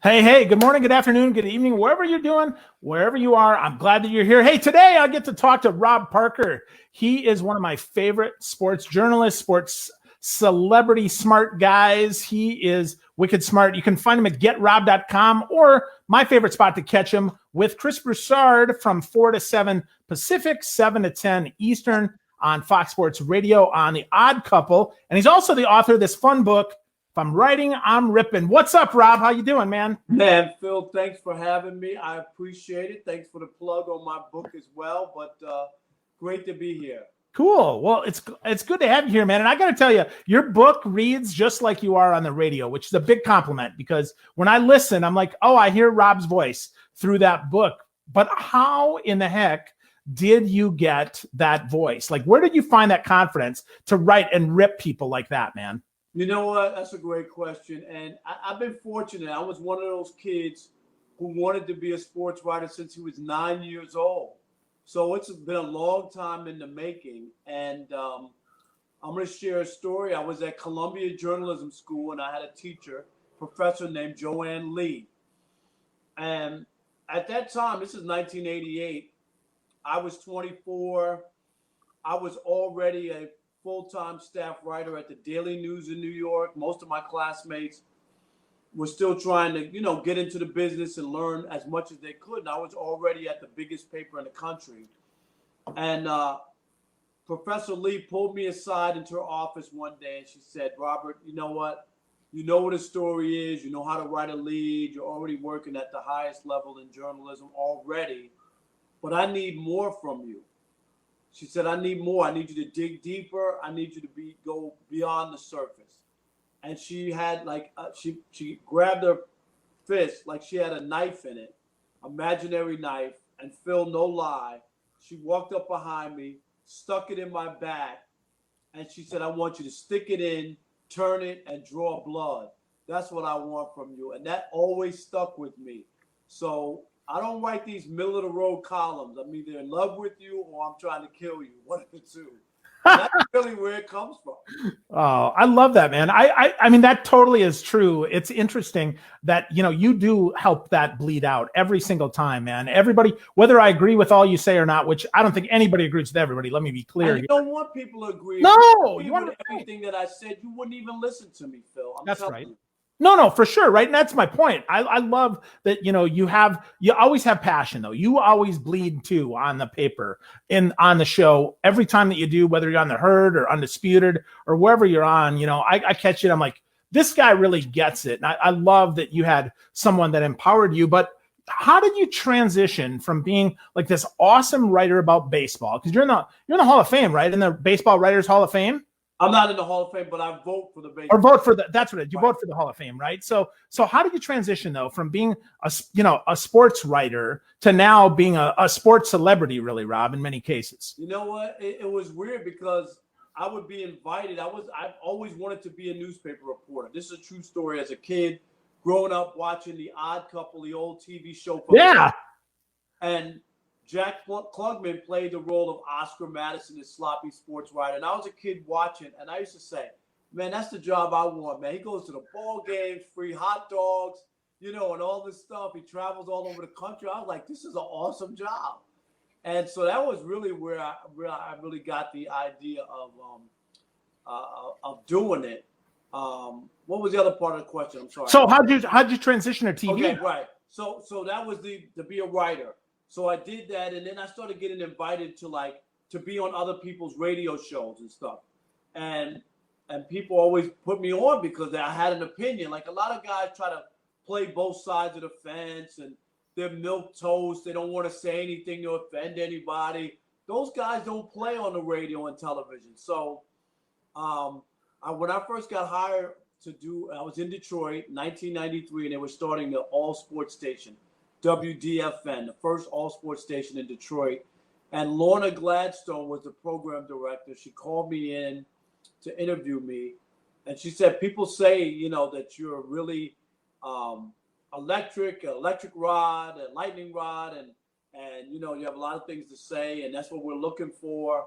Hey, good morning, good afternoon, good evening, wherever you're doing, wherever you are. I'm glad that you're here. Hey, today I get to talk to Rob Parker. He is one of my favorite sports journalists, sports celebrity smart guys. He is wicked smart. You can find him at getrob.com or my favorite spot to catch him with Chris Broussard from 4 to 7 Pacific, 7 to 10 Eastern on Fox Sports Radio on The Odd Couple. And he's also the author of this fun book, If I'm Writing, I'm Rippin'. What's up, Rob? How you doing, man? Man, Phil, thanks for having me. I appreciate it. Thanks for the plug on my book as well. But great to be here. Cool. Well, it's good to have you here, man. And I got to tell you, your book reads just like you are on the radio, which is a big compliment because when I listen, I'm like, oh, I hear Rob's voice through that book. But how in the heck did you get that voice? Like, where did you find that confidence to write and rip people like that, man? You know what? That's a great question. And I've been fortunate. I was one of those kids who wanted to be a sports writer since he was 9 years old. So it's been a long time in the making. And I'm going to share a story. I was at Columbia Journalism School, and I had a teacher, professor named Joanne Lee. And at that time, this is 1988, I was 24. I was already a full-time staff writer at the Daily News in New York. Most of my classmates were still trying to, get into the business and learn as much as they could. And I was already at the biggest paper in the country. And Professor Lee pulled me aside into her office one day and she said, Robert, you know what? You know what a story is. You know how to write a lead. You're already working at the highest level in journalism already. But I need more from you. She said, I need more. I need you to dig deeper. I need you to go beyond the surface. And she had she grabbed her fist like she had a knife in it, imaginary knife, and Phil, no lie, she walked up behind me, stuck it in my back, and she said, I want you to stick it in, turn it, and draw blood. That's what I want from you. And that always stuck with me. So I don't write these middle of the road columns. I'm either in love with you or I'm trying to kill you. One of the two. And that's really where it comes from. Oh, I love that, man. I mean, that totally is true. It's interesting that, you do help that bleed out every single time, man. Everybody, whether I agree with all you say or not, which I don't think anybody agrees with everybody. Let me be clear. And you don't want people to agree. No, you want everything that I said, you wouldn't even listen to me, Phil. That's right. No, for sure. Right. And that's my point. I love that, you always have passion though. You always bleed too on the paper and on the show every time that you do, whether you're on the Herd or Undisputed or wherever you're on, I catch it. I'm like, this guy really gets it. And I love that you had someone that empowered you, but how did you transition from being like this awesome writer about baseball? Cause you're in the Hall of Fame, right? In the Baseball Writers Hall of Fame. I'm not in the Hall of Fame, but I vote for the baseball. Or vote for the. That's what it is. You vote for the Hall of Fame, right? So how did you transition though from being a sports writer to now being a sports celebrity, really, Rob? In many cases. You know what? It was weird because I would be invited. I've always wanted to be a newspaper reporter. This is a true story. As a kid, growing up watching The Odd Couple, the old TV show. Yeah. And Jack Klugman played the role of Oscar Madison, the sloppy sports writer. And I was a kid watching, and I used to say, man, that's the job I want, man. He goes to the ball games, free hot dogs, and all this stuff. He travels all over the country. I was like, this is an awesome job. And so that was really where I really got the idea of doing it. What was the other part of the question? I'm sorry. So how'd you transition to TV? Okay, right. So that was to be a writer. So I did that, and then I started getting invited to be on other people's radio shows and stuff. And people always put me on because I had an opinion. Like a lot of guys try to play both sides of the fence, and they're milquetoast. They don't want to say anything to offend anybody. Those guys don't play on the radio and television. So when I first got hired I was in Detroit, 1993, and they were starting the all sports station. WDFN, the first all-sports station in Detroit. And Lorna Gladstone was the program director. She called me in to interview me. And she said, people say, that you're really electric rod, and lightning rod, and you have a lot of things to say, and that's what we're looking for.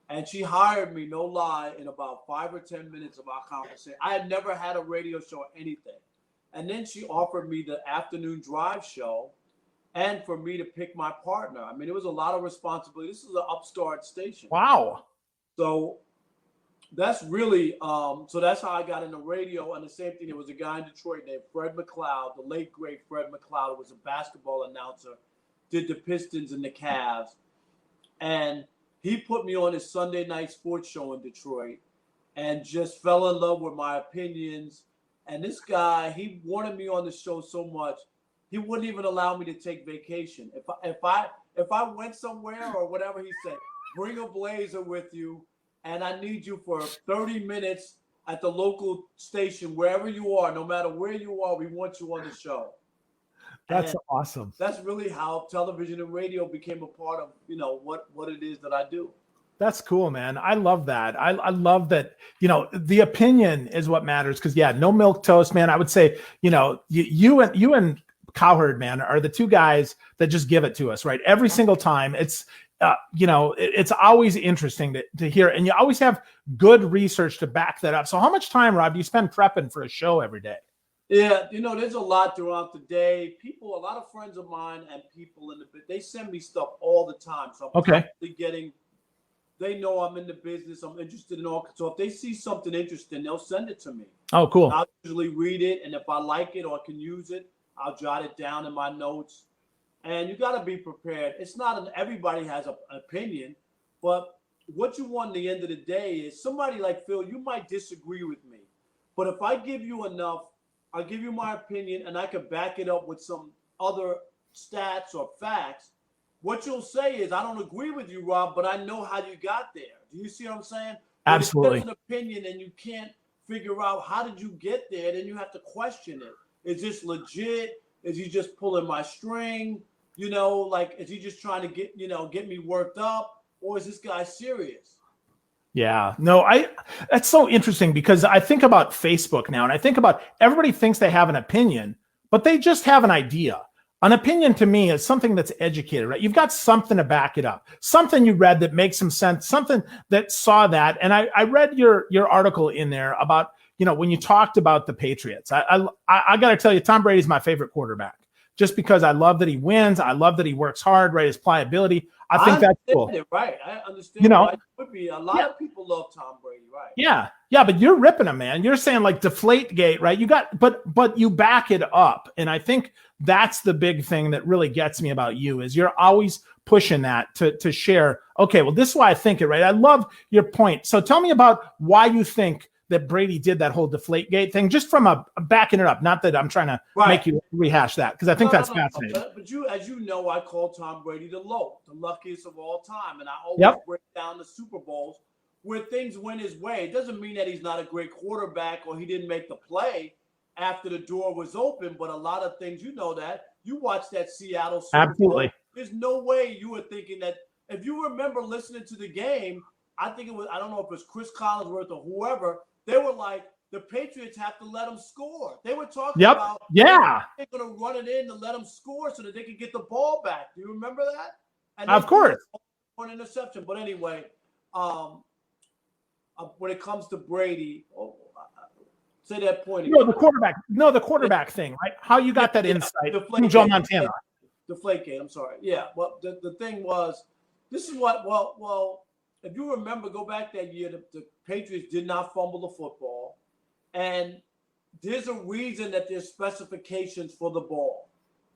And she hired me, no lie, in about 5 or 10 minutes of our conversation. I had never had a radio show or anything. And then she offered me the afternoon drive show and for me to pick my partner. I mean, it was a lot of responsibility. This is an upstart station. Wow. So that's really, so that's how I got into radio. And the same thing, there was a guy in Detroit named Fred McLeod, the late, great Fred McLeod, who was a basketball announcer, did the Pistons and the Cavs. And he put me on his Sunday night sports show in Detroit and just fell in love with my opinions. And this guy, he wanted me on the show so much, he wouldn't even allow me to take vacation. If I went somewhere or whatever, he said, bring a blazer with you, and I need you for 30 minutes at the local station, wherever you are, no matter where you are, we want you on the show. That's and awesome. That's really how television and radio became a part of, what it is that I do. That's cool, man. I love that. I love that, the opinion is what matters. Cause no milk toast, man. I would say, you and Cowherd, man, are the two guys that just give it to us, right? Every single time. It's, it's always interesting to hear, and you always have good research to back that up. So how much time, Rob, do you spend prepping for a show every day? Yeah, there's a lot throughout the day. A lot of friends of mine and people they send me stuff all the time. So I'm constantly they know I'm in the business. I'm interested in all. So if they see something interesting, they'll send it to me. Oh, cool. And I'll usually read it. And if I like it or I can use it, I'll jot it down in my notes. And you got to be prepared. It's not everybody has an opinion, but what you want at the end of the day is somebody like Phil, you might disagree with me, but if I give you enough, I'll give you my opinion and I can back it up with some other stats or facts. What you'll say is, I don't agree with you, Rob, but I know how you got there. Do you see what I'm saying? Absolutely. If there's an opinion and you can't figure out how did you get there, then you have to question it. Is this legit? Is he just pulling my string? Is he just trying to get me worked up, or is this guy serious? Yeah, no, that's so interesting because I think about Facebook now and I think about everybody thinks they have an opinion, but they just have an idea. An opinion to me is something that's educated, right? You've got something to back it up, something you read that makes some sense, something that saw that. And I read your article in there about, when you talked about the Patriots. I got to tell you, Tom Brady's my favorite quarterback. Just because I love that he wins. I love that he works hard, right? His pliability. I think that's cool. Right. I understand why it would be. A lot of people love Tom Brady, right? Yeah. Yeah, but you're ripping him, man. You're saying like deflate gate, right? But you back it up. And I think that's the big thing that really gets me about you is you're always pushing that to share. Okay, well, this is why I think it, right? I love your point. So tell me about why you think that Brady did that whole deflate gate thing, just from a backing it up. Not that I'm trying to make you rehash that, because I think that's fascinating. But as you know, I call Tom Brady the LOAT, the luckiest of all time. And I always break down the Super Bowls where things went his way. It doesn't mean that he's not a great quarterback or he didn't make the play after the door was open, but a lot of things, that. You watched that Seattle Super Absolutely. Bowl. There's no way you were thinking that. If you remember listening to the game, I think it was, I don't know if it was Chris Collinsworth or whoever, they were like, the Patriots have to let them score. They were talking about they're going to run it in to let them score so that they could get the ball back. Do you remember that? And of course. One interception. But anyway, when it comes to Brady, say that point again. The quarterback thing, right? How you got that insight from Joe Montana. Deflategate, I'm sorry. Yeah, well, the thing was, this is what, well, if you remember, go back that year, the Patriots did not fumble the football. And there's a reason that there's specifications for the ball,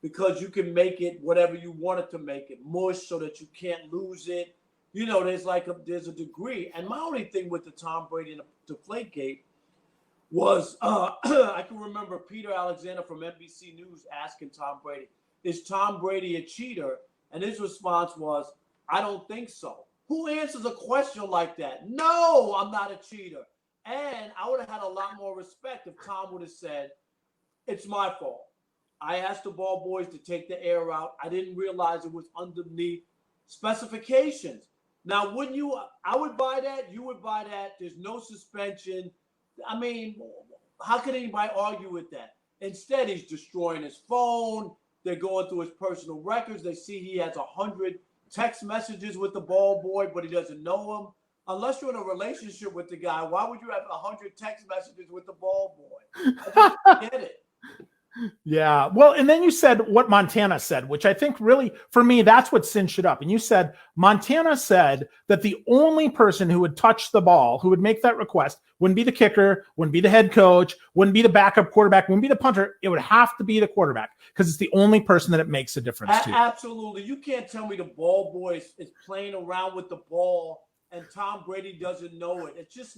because you can make it whatever you want it to make it, mush so that you can't lose it. There's a degree. And my only thing with the Tom Brady and the Deflategate was I can remember Peter Alexander from NBC News asking Tom Brady, is Tom Brady a cheater? And his response was, I don't think so. Who answers a question like that? No, I'm not a cheater. And I would have had a lot more respect if Tom would have said, it's my fault. I asked the ball boys to take the air out. I didn't realize it was underneath specifications. Now, wouldn't you? I would buy that. You would buy that. There's no suspension. I mean, how could anybody argue with that? Instead, he's destroying his phone. They're going through his personal records. They see he has 100 text messages with the ball boy, but he doesn't know him. Unless you're in a relationship with the guy, why would you have 100 text messages with the ball boy? I just get it. Yeah. Well, and then you said what Montana said, which I think really, for me, that's what cinched it up. And you said Montana said that the only person who would touch the ball, who would make that request, wouldn't be the kicker, wouldn't be the head coach, wouldn't be the backup quarterback, wouldn't be the punter. It would have to be the quarterback because it's the only person that it makes a difference to. Absolutely. You can't tell me the ball boy is playing around with the ball and Tom Brady doesn't know it. It's just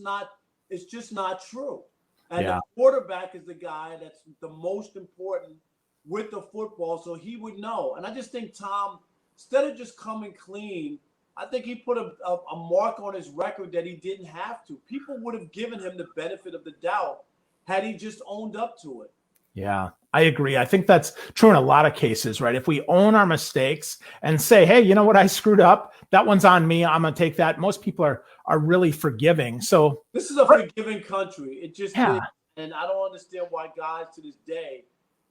not true. And the quarterback is the guy that's the most important with the football, so he would know. And I just think Tom, instead of just coming clean, I think he put a mark on his record that he didn't have to. People would have given him the benefit of the doubt had he just owned up to it. Yeah, I agree. I think that's true in a lot of cases, right? If we own our mistakes and say, hey, you know what, I screwed up. That one's on me. I'm going to take that. Most people are really forgiving. So this is a forgiving country. It just is, and I don't understand why guys to this day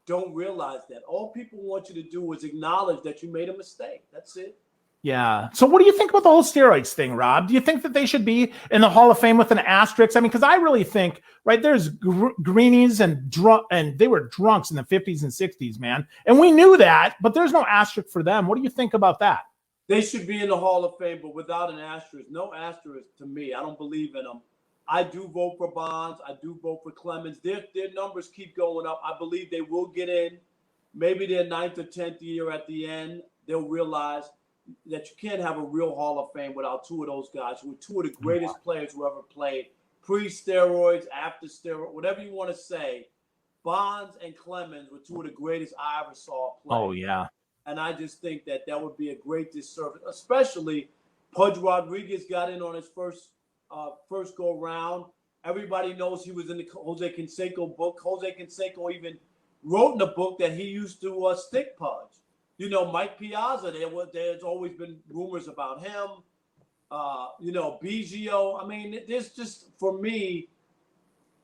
don't realize that. All people want you to do is acknowledge that you made a mistake. That's it. Yeah. So what do you think about the whole steroids thing, Rob? Do you think that they should be in the Hall of Fame with an asterisk? I mean, because I really think, right, there's greenies and they were drunks in the 50s and 60s, man. And we knew that, but there's no asterisk for them. What do you think about that? They should be in the Hall of Fame, but without an asterisk. No asterisk to me. I don't believe in them. I do vote for Bonds. I do vote for Clemens. Their numbers keep going up. I believe they will get in. Maybe their 9th or 10th year at the end, they'll realize that you can't have a real Hall of Fame without two of those guys who were two of the greatest players who ever played. Pre-steroids, after steroids, whatever you want to say. Bonds and Clemens were two of the greatest I ever saw play. Oh, yeah. And I just think that would be a great disservice, especially Pudge Rodriguez got in on his first go round. Everybody knows he was in the Jose Canseco book. Jose Canseco even wrote in the book that he used to stick Pudge. You know, Mike Piazza, there's always been rumors about him. Biggio. I mean, there's just, for me,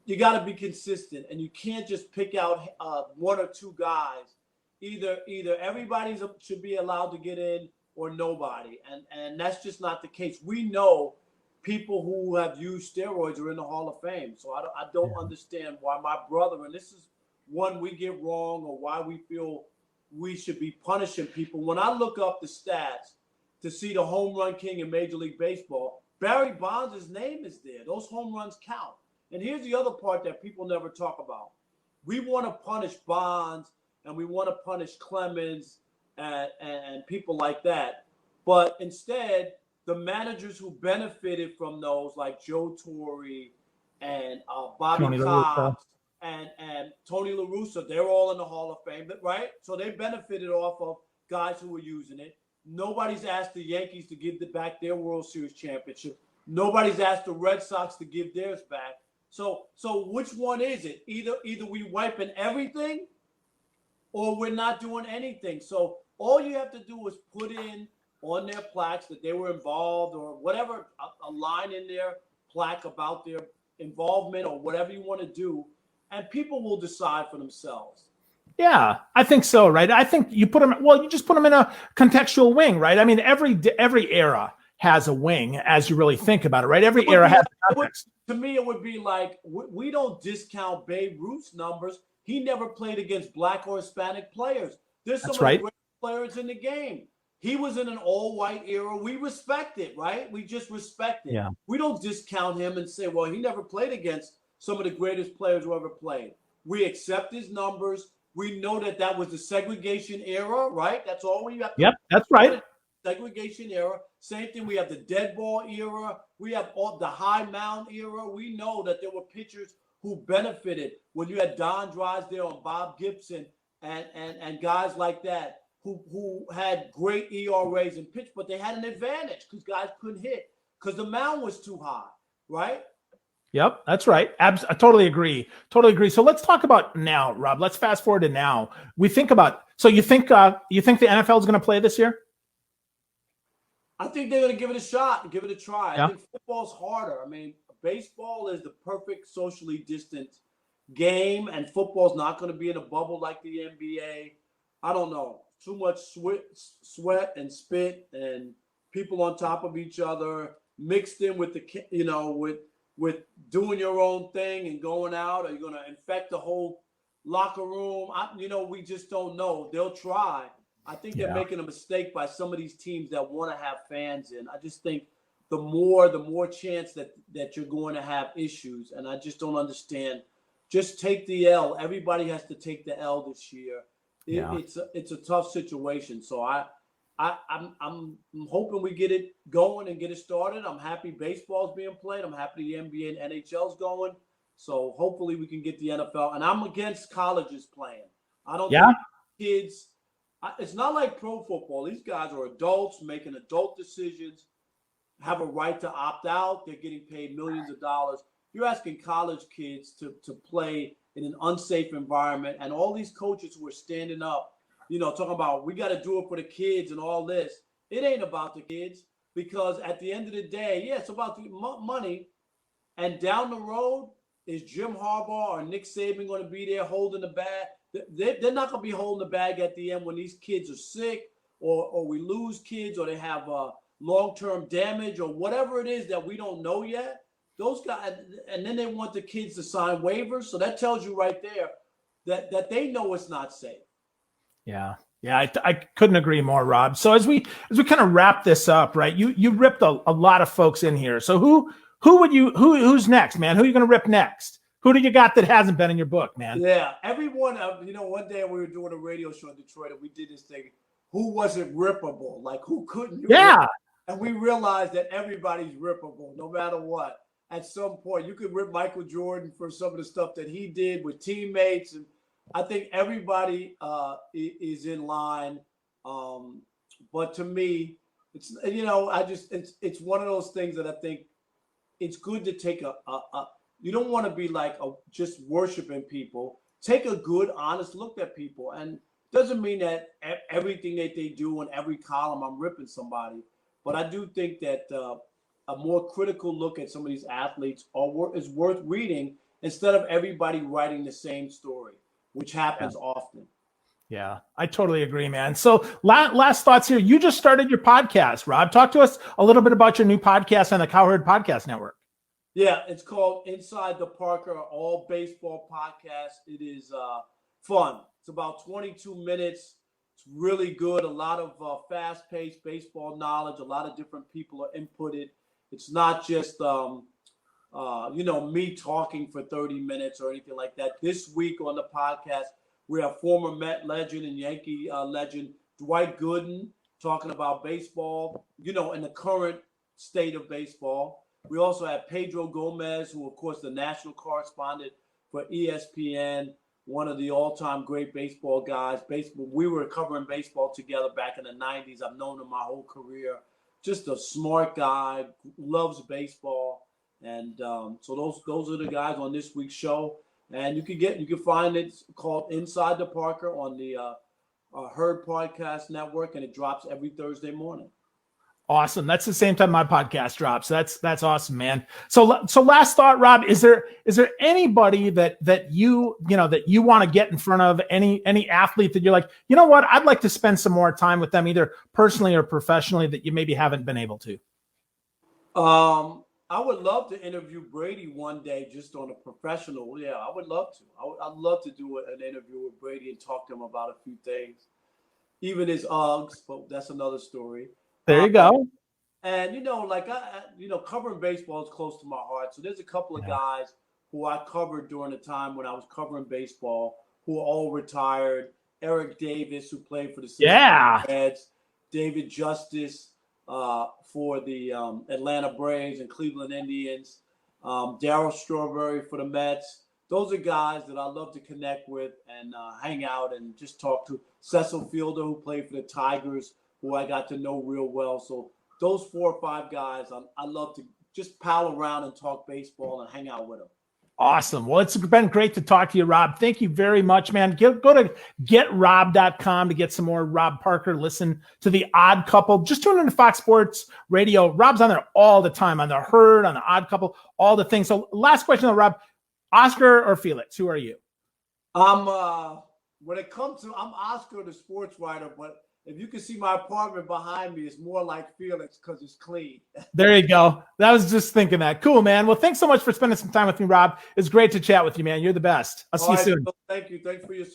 you got to be consistent, and you can't just pick out one or two guys. Either everybody should be allowed to get in or nobody, and that's just not the case. We know people who have used steroids are in the Hall of Fame, so I don't understand why my brother, and this is one we get wrong or why we feel we should be punishing people. When I look up the stats to see the home run king in Major League Baseball, Barry Bonds' name is there. Those home runs count. And here's the other part that people never talk about. We want to punish Bonds and we want to punish Clemens and people like that. But instead, the managers who benefited from those, like Joe Torre and Bobby Cox and Tony La Russa, they're all in the Hall of Fame, right? So they benefited off of guys who were using it. Nobody's asked the Yankees to give back their World Series championship. Nobody's asked the Red Sox to give theirs back. So which one is it? Either we wiping everything or we're not doing anything. So all you have to do is put in on their plaques that they were involved or whatever, a line in their plaque about their involvement or whatever you want to do, and people will decide for themselves. Yeah, I think so, right? I think you put them, you just put them in a contextual wing, right? I mean, every era has a wing as you really think about it, right? Every era has a context. To me, it would be like, we don't discount Babe Ruth's numbers. He never played against black or Hispanic players. There's some of the great players in the game. He was in an all-white era. We respect it, right? We just respect it. Yeah. We don't discount him and say, well, he never played against some of the greatest players who ever played. We accept his numbers. We know that was the segregation era, right? That's all we have. Yep, that's right. Segregation era. Same thing. We have the dead ball era. We have all the high mound era. We know that there were pitchers who benefited when you had Don Drysdale and Bob Gibson and guys like that who had great ERAs and pitch, but they had an advantage because guys couldn't hit because the mound was too high, right? Yep, that's right. I totally agree. Totally agree. So let's talk about now, Rob. Let's fast forward to now. We think about, so you think the NFL is going to play this year? I think they're going to give it a shot, give it a try. Yeah. I think football's harder. I mean, baseball is the perfect socially distant game, and football's not going to be in a bubble like the NBA. I don't know. Too much sweat and spit and people on top of each other mixed in with with doing your own thing and going out. Are you going to infect the whole locker room, we just don't know. They'll try. I think they're making a mistake by some of these teams that want to have fans in. I just think the more chance that you're going to have issues, and I just don't understand. Just take the L. Everybody has to take the L this year. It's a tough situation. So I'm hoping we get it going and get it started. I'm happy baseball's being played. I'm happy the NBA and NHL's going. So hopefully we can get the NFL. And I'm against colleges playing. I don't think kids. It's not like pro football. These guys are adults making adult decisions, have a right to opt out. They're getting paid millions of dollars. You're asking college kids to play in an unsafe environment. And all these coaches who are standing up, talking about we got to do it for the kids and all this. It ain't about the kids, because at the end of the day, it's about the money. And down the road, is Jim Harbaugh or Nick Saban going to be there holding the bag? They're not going to be holding the bag at the end when these kids are sick or we lose kids or they have long-term damage or whatever it is that we don't know yet. Those guys, and then they want the kids to sign waivers. So that tells you right there that they know it's not safe. Yeah, I couldn't agree more, Rob. So as we kind of wrap this up, right? You ripped a lot of folks in here. So who's next, man? Who are you going to rip next? Who do you got that hasn't been in your book, man? Yeah, everyone. One day we were doing a radio show in Detroit, and we did this thing. Who wasn't rippable? Like, who couldn't? Rip? And we realized that everybody's rippable, no matter what. At some point, you could rip Michael Jordan for some of the stuff that he did with teammates, and I think everybody is in line. But to me, it's it's one of those things that I think it's good to take you don't want to be like just worshiping people. Take a good, honest look at people, and doesn't mean that everything that they do in every column I'm ripping somebody, but I do think that a more critical look at some of these athletes is worth reading instead of everybody writing the same story, which happens often. Yeah, I totally agree, man. So last thoughts here. You just started your podcast, Rob. Talk to us a little bit about your new podcast on the Cowherd Podcast Network. Yeah, it's called Inside the Parker, all baseball podcast. It is fun. It's about 22 minutes. It's really good. A lot of fast-paced baseball knowledge. A lot of different people are inputted. It's not just me talking for 30 minutes or anything like that. This week on the podcast, we have former Met legend and Yankee legend Dwight Gooden talking about baseball, in the current state of baseball. We also have Pedro Gomez, who, of course, the national correspondent for ESPN, one of the all-time great baseball guys. We were covering baseball together back in the 90s. I've known him my whole career. Just a smart guy, loves baseball. And so those are the guys on this week's show. And you can find it called Inside the Parker on the Herd Podcast Network, and it drops every Thursday morning. Awesome. That's the same time my podcast drops. That's awesome, man. So last thought, Rob, is there anybody that you want to get in front of, any athlete that you're like, you know what, I'd like to spend some more time with them, either personally or professionally, that you maybe haven't been able to? I would love to interview Brady one day, just on a professional. Yeah, I would love to. I'd love to do an interview with Brady and talk to him about a few things, even his Uggs, but that's another story. There you go. And, covering baseball is close to my heart. So there's a couple of guys who I covered during the time when I was covering baseball who are all retired. Eric Davis, who played for the Cincinnati Reds. David Justice for the Atlanta Braves and Cleveland Indians. Darryl Strawberry for the Mets. Those are guys that I love to connect with and hang out and just talk to. Cecil Fielder, who played for the Tigers, who I got to know real well. So those 4 or 5 guys, I love to just pal around and talk baseball and hang out with them. Awesome. Well, it's been great to talk to you, Rob. Thank you very much, man. Go to getrob.com to get some more Rob Parker. Listen to The Odd Couple. Just tune into Fox Sports Radio. Rob's on there all the time, on The Herd, on The Odd Couple, all the things. So last question, though, Rob, Oscar or Felix? Who are you? When it comes to, I'm Oscar, the sports writer, but if you can see my apartment behind me, it's more like Felix because it's clean. There you go. I was just thinking that. Cool, man. Well, thanks so much for spending some time with me, Rob. It's great to chat with you, man. You're the best. I'll see you soon. Thank you. Thanks for your support.